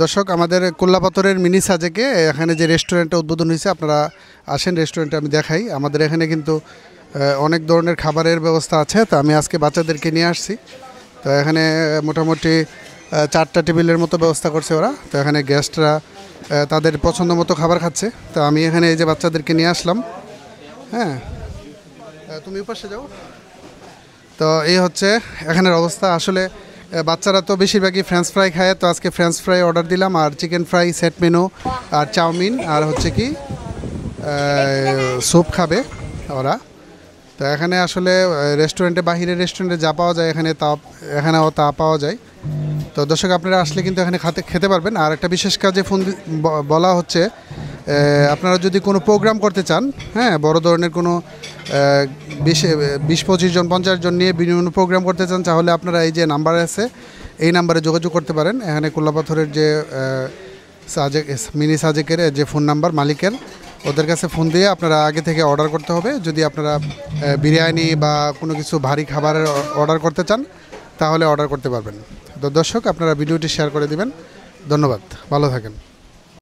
দর্শক আমাদের কোল্লাপাথরের মিনি সাজেকে এখানে যে রেস্টুরেন্টটা উদ্বোধন হয়েছে আপনারা আসেন রেস্টুরেন্টে আমি দেখাই। আমাদের এখানে কিন্তু অনেক ধরনের খাবারের ব্যবস্থা আছে। তো আমি আজকে বাচ্চাদেরকে নিয়ে আসছি। তো এখানে মোটামুটি 4টা টেবিলের মতো ব্যবস্থা করছে ওরা। তো এখানে গেস্টরা তাদের পছন্দ মতো খাবার খাচ্ছে। তো আমি এখানে এই যে বাচ্চাদেরকে নিয়ে আসলাম। হ্যাঁ, তুমি পাশে যাও। তো এই হচ্ছে এখানের অবস্থা। আসলে বাচ্চারা তো বেশিরভাগই ফ্রেঞ্চ ফ্রাই খায়। তো আজকে ফ্রেঞ্চ ফ্রাই অর্ডার দিলাম, আর চিকেন ফ্রাই সেট মেনু, আর চাউমিন, আর হচ্ছে কি স্যুপ খাবে ওরা। তো এখানে আসলে রেস্টুরেন্টে, বাহিরের রেস্টুরেন্টে যা পাওয়া যায় এখানেও তা পাওয়া যায়। তো দর্শক আপনারা আসলে কিন্তু এখানে খেতে পারবেন। আর একটা বিশেষ কাজে বলা হচ্ছে, আপনারা যদি কোনো প্রোগ্রাম করতে চান, হ্যাঁ, বড় ধরনের কোনো 20-25 জন 50 জন নিয়ে বিভিন্ন প্রোগ্রাম করতে চান, তাহলে আপনারা এই যে নাম্বার আছে এই নাম্বারে যোগাযোগ করতে পারেন। এখানে কোল্লাপাথরের যে মিনি সাজেকের যে ফোন নাম্বার মালিকের, ওদের কাছে ফোন দিয়ে আপনারা আগে থেকে অর্ডার করতে হবে। যদি আপনারা বিরিয়ানি বা কোনো কিছু ভারী খাবারের অর্ডার করতে চান তাহলে অর্ডার করতে পারবেন। তো দর্শক আপনারা ভিডিওটি শেয়ার করে দিবেন। ধন্যবাদ, ভালো থাকেন।